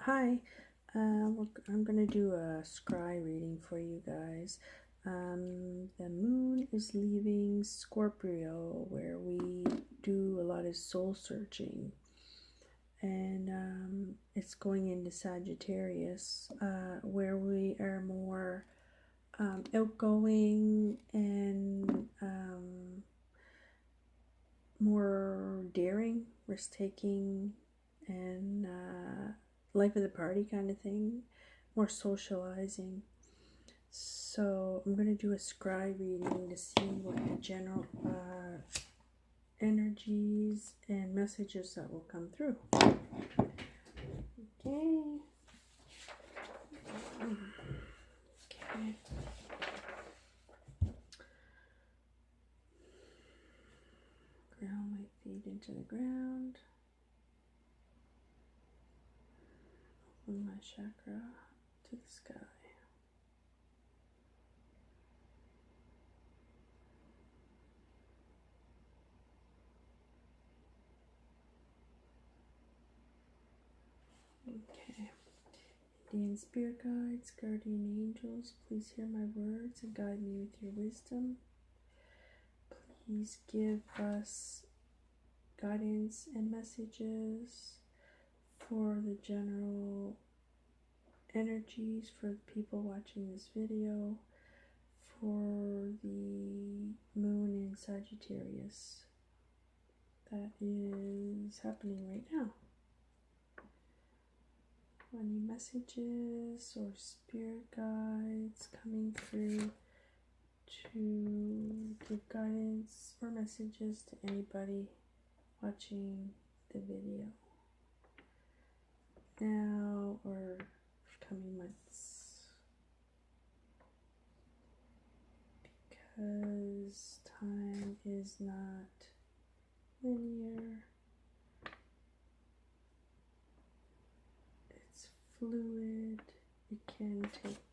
Hi, I'm going to do a scry reading for you guys. The moon is leaving Scorpio, where we do a lot of soul searching, and it's going into Sagittarius, where we are more outgoing and more daring, risk taking, and life of the party kind of thing, more socializing. So I'm going to do a scry reading to see what the general energies and messages that will come through. Okay. Okay. Ground my feet into the ground. Open my chakra to the sky. Okay. Indian spirit guides, guardian angels, please hear my words and guide me with your wisdom. Please give us guidance and messages for the general energies for the people watching this video, for the moon in Sagittarius that is happening right now. Any messages or spirit guides coming through to give guidance or messages to anybody watching the video now or coming months, because time is not linear, it's fluid. It can take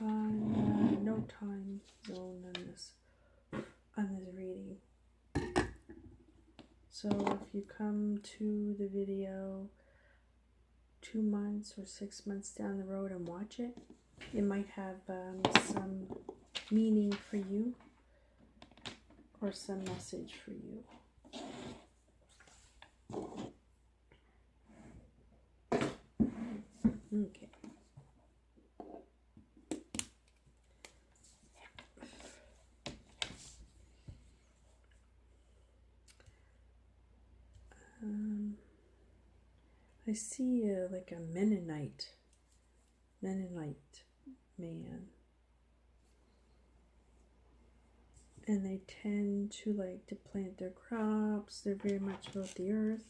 on no time zone on this reading. So if you come to the video 2 months or 6 months down the road and watch it, it might have some meaning for you or some message for you. Okay. I see like a Mennonite man, and they tend to like to plant their crops. They're very much about the earth,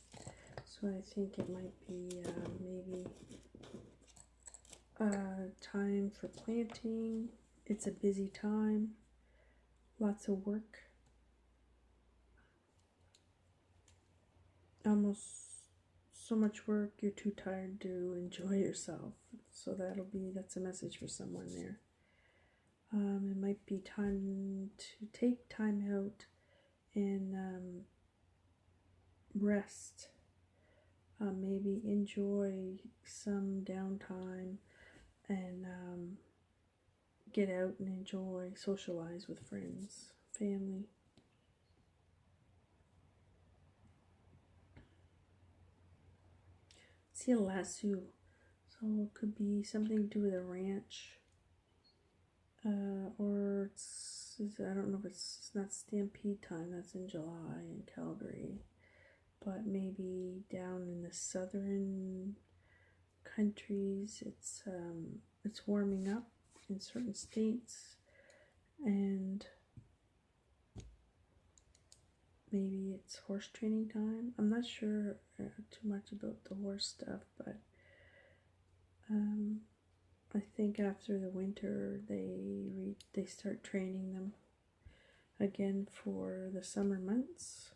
so I think it might be maybe time for planting. It's a busy time, lots of work, almost so much work you're too tired to enjoy yourself. So that's a message for someone there. It might be time to take time out and rest. Maybe enjoy some downtime and get out and enjoy, socialize with friends, family. See a lasso, so it could be something to do with a ranch, or I don't know if it's not stampede time, that's in July in Calgary, but maybe down in the southern countries it's warming up in certain states, and maybe it's horse training time. I'm not sure too much about the horse stuff, but I think after the winter they start training them again for the summer months.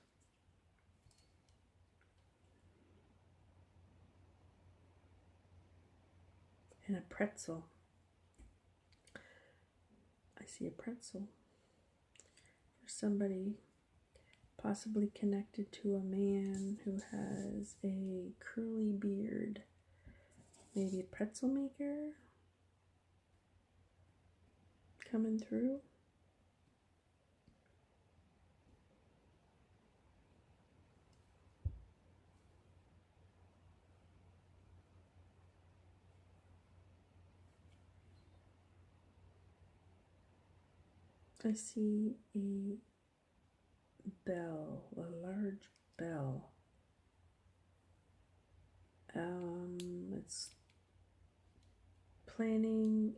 And a pretzel. I see a pretzel for somebody possibly connected to a man who has a curly beard Maybe a pretzel maker coming through. I see a bell, a large bell. It's planning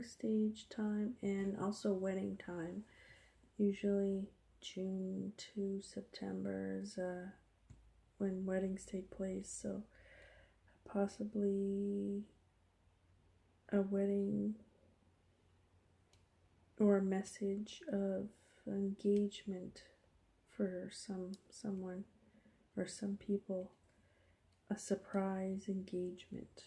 stage time and also wedding time. Usually June to September is when weddings take place, so possibly a wedding or a message of engagement for someone or some people, a surprise engagement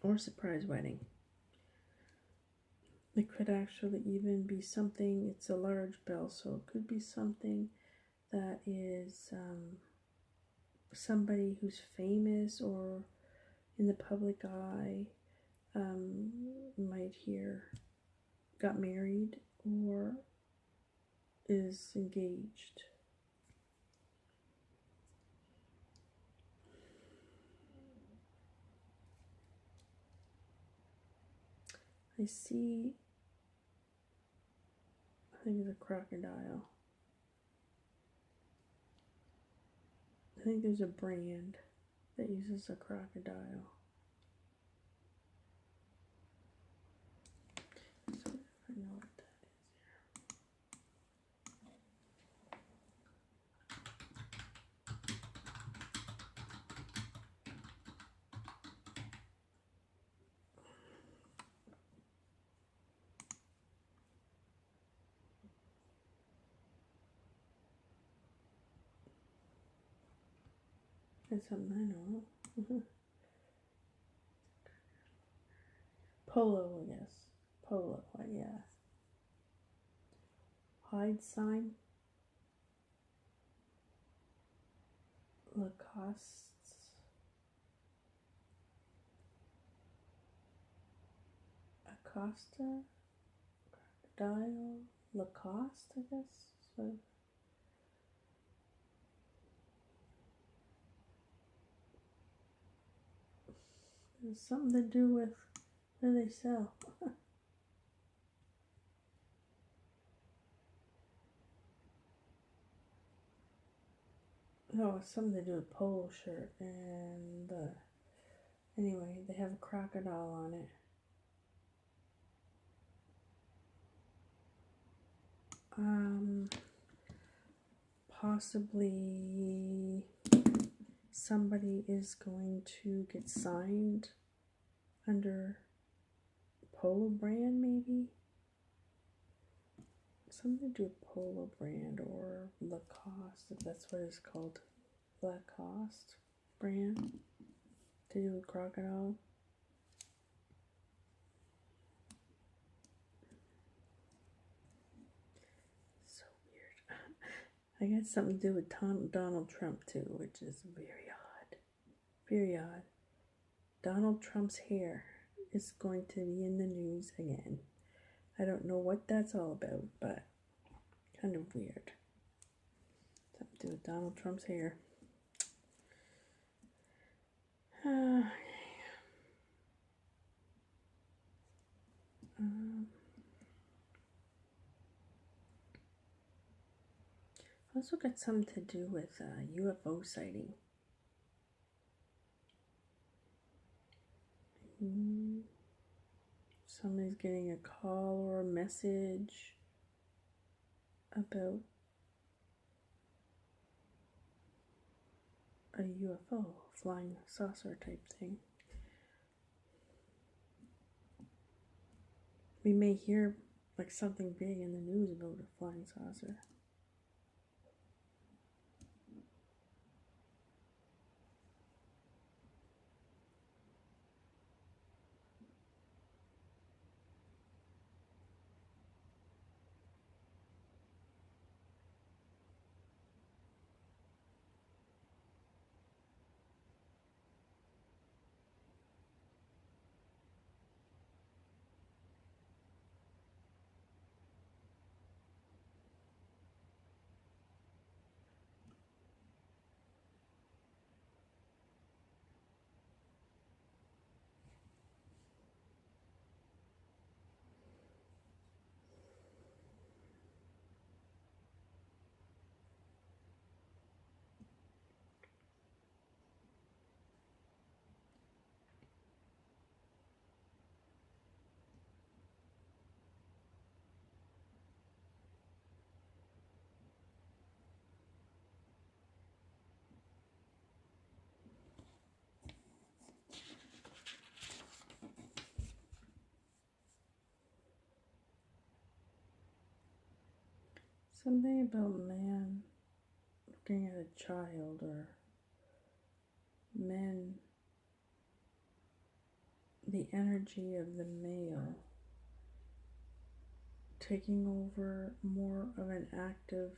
or surprise wedding. It could actually even be something, it's a large bell, so it could be something that is somebody who's famous or in the public eye, might hear got married or is engaged. I see, I think it's a crocodile. I think there's a brand that uses a crocodile. So I know what that is here. It's something I know. Polo, I guess. Polo, yeah. Hide sign. Lacoste. Acosta. Crocodile. Lacoste, I guess. So it's something to do with what do they sell? No, it's something to do with polo shirt and anyway, they have a crocodile on it. Possibly somebody is going to get signed under Polo brand, maybe? Something to do with Polo brand or Lacoste, if that's what it's called. Lacoste brand to do with crocodile. So weird. I got something to do with Donald Trump too, which is very odd. Very odd. Donald Trump's hair is going to be in the news again. I don't know what that's all about, but kind of weird. Something to do with Donald Trump's hair. Also got something to do with UFO sighting. Somebody's getting a call or a message about a UFO, flying saucer type thing. We may hear like something big in the news about a flying saucer. Something about man looking at a child, or men, the energy of the male taking over more of an active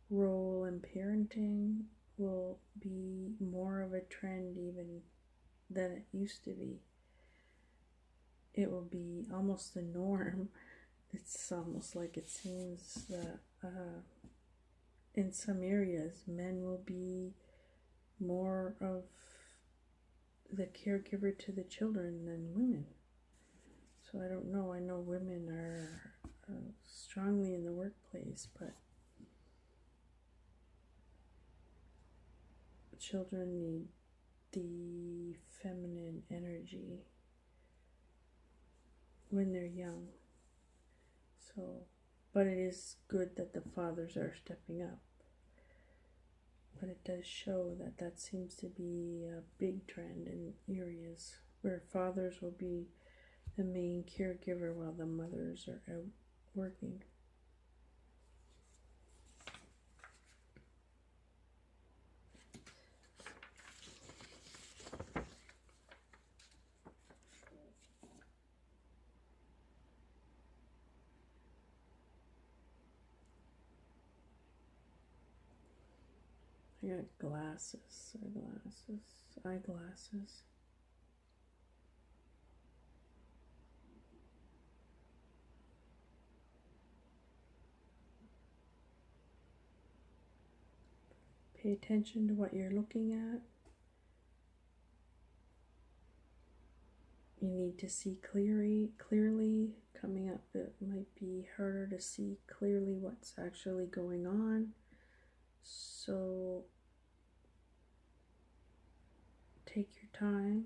role in parenting will be more of a trend even than it used to be. It will be almost the norm. It's almost like it seems that in some areas men will be more of the caregiver to the children than women. So I don't know. I know women are strongly in the workplace, but children need the feminine energy when they're young. So, but it is good that the fathers are stepping up. But it does show that that seems to be a big trend in areas where fathers will be the main caregiver while the mothers are out working. I got glasses, eyeglasses. Pay attention to what you're looking at. You need to see clearly. Coming up, it might be harder to see clearly what's actually going on. So take your time.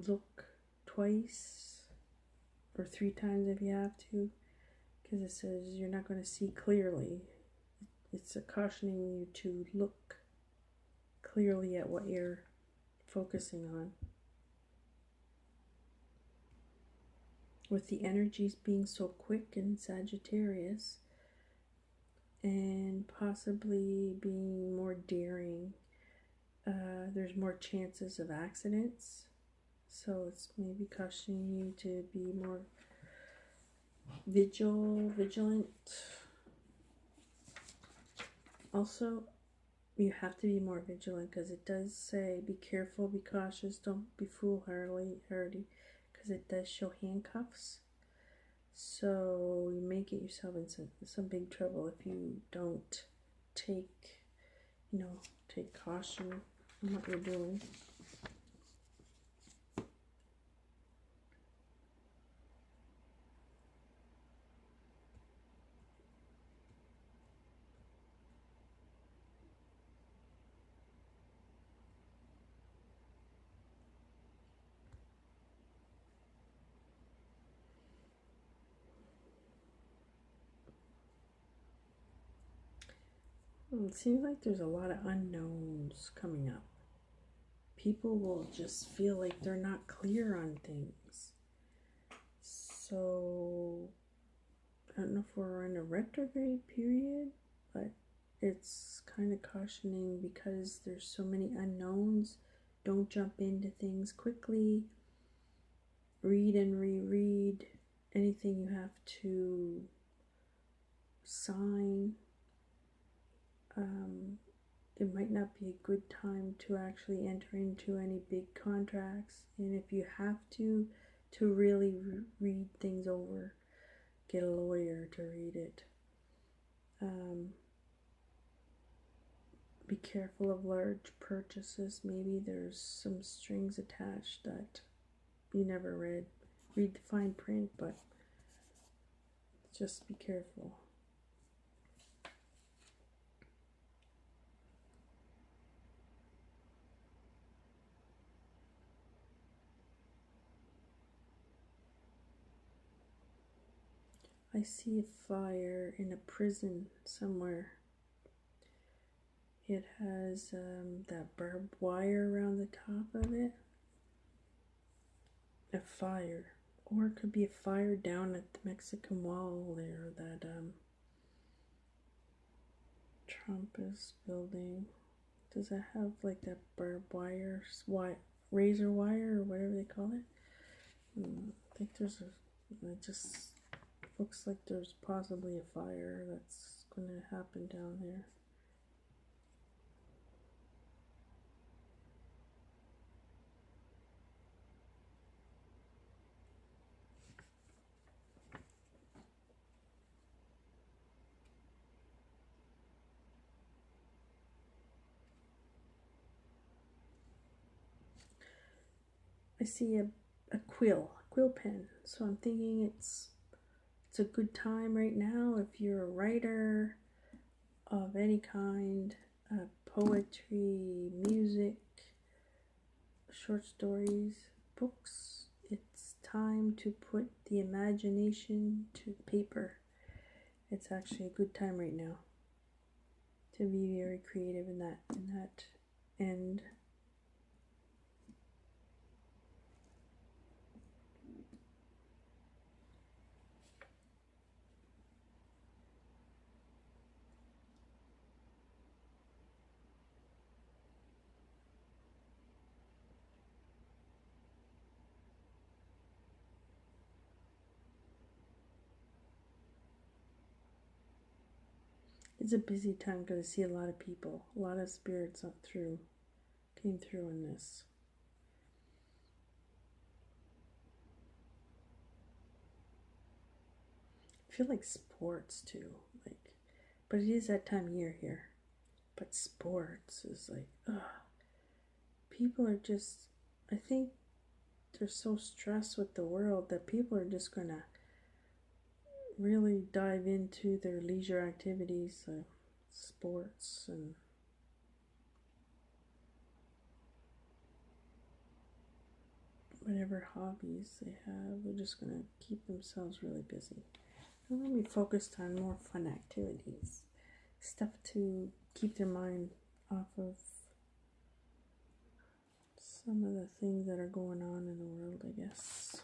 Look twice or 3 times if you have to, because it says you're not going to see clearly. It's cautioning you to look clearly at what you're focusing on. With the energies being so quick in Sagittarius and possibly being more daring, there's more chances of accidents. So it's maybe cautioning you to be more vigilant. Also, you have to be more vigilant because it does say be careful, be cautious, don't be foolhardy, because it does show handcuffs. So you may get yourself in some big trouble if you don't take caution in what you're doing. It seems like there's a lot of unknowns coming up. People will just feel like they're not clear on things. So I don't know if we're in a retrograde period, but it's kind of cautioning because there's so many unknowns. Don't jump into things quickly. Read and reread anything you have to sign. It might not be a good time to actually enter into any big contracts, and if you have to really read things over, get a lawyer to read it. Be careful of large purchases. Maybe there's some strings attached that you never read. Read the fine print, but just be careful. I see a fire in a prison somewhere. It has that barbed wire around the top of it. A fire. Or it could be a fire down at the Mexican wall there that Trump is building. Does it have like that barbed wire, razor wire, or whatever they call it? I think there's it just looks like there's possibly a fire that's going to happen down there. I see a quill pen, so I'm thinking it's a good time right now if you're a writer of any kind, poetry, music, short stories, books. It's time to put the imagination to paper. It's actually a good time right now to be very creative in that end. It's a busy time because I see a lot of people, a lot of spirits came through in this. I feel like sports too, but it is that time of year here. But sports is like, ugh. People are just, I think they're so stressed with the world that people are just gonna really dive into their leisure activities, sports and whatever hobbies they have. They're just gonna keep themselves really busy. They're gonna be focused on more fun activities, stuff to keep their mind off of some of the things that are going on in the world, I guess.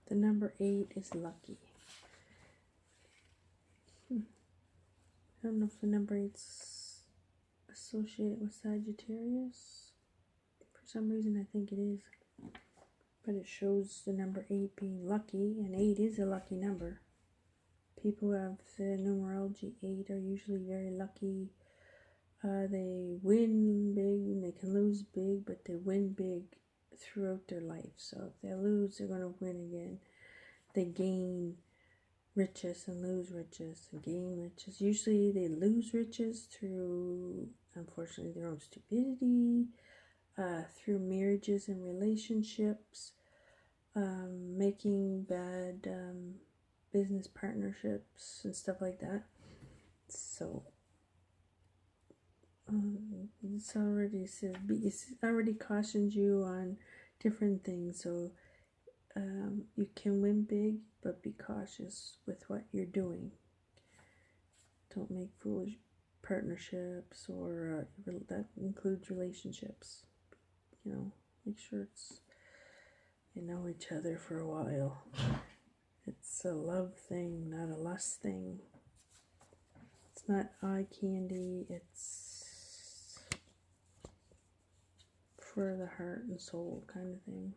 The number 8 is lucky. I don't know if the number 8's associated with Sagittarius. For some reason, I think it is. But it shows the number 8 being lucky, and 8 is a lucky number. People who have the numerology 8 are usually very lucky. They win big and they can lose big, but they win big throughout their life. So if they lose, they're going to win again. They gain riches and lose riches and gain riches. Usually they lose riches through, unfortunately, their own stupidity, through marriages and relationships, making bad business partnerships and stuff like that. So it's already cautions you on different things. So you can win big, but be cautious with what you're doing. Don't make foolish partnerships, or that includes relationships. Make sure you know each other for a while. It's a love thing, not a lust thing. It's not eye candy. It's for the heart and soul kind of thing.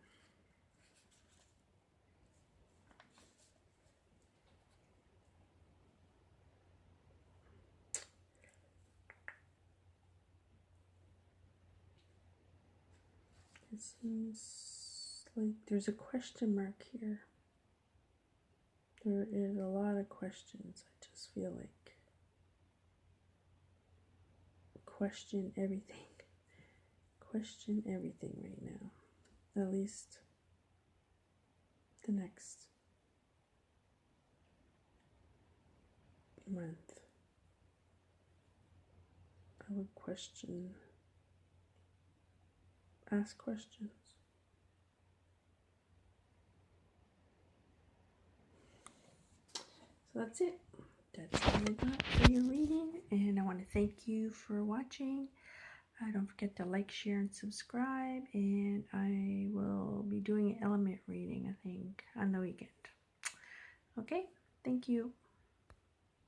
It seems like there's a question mark here. There is a lot of questions. I just feel like question everything. Question everything right now. At least the next month. I would ask questions. So that's it. That's all I got for your reading, and I want to thank you for watching. Don't forget to like, share, and subscribe, and I will be doing an element reading, I think, on the weekend. Okay, thank you.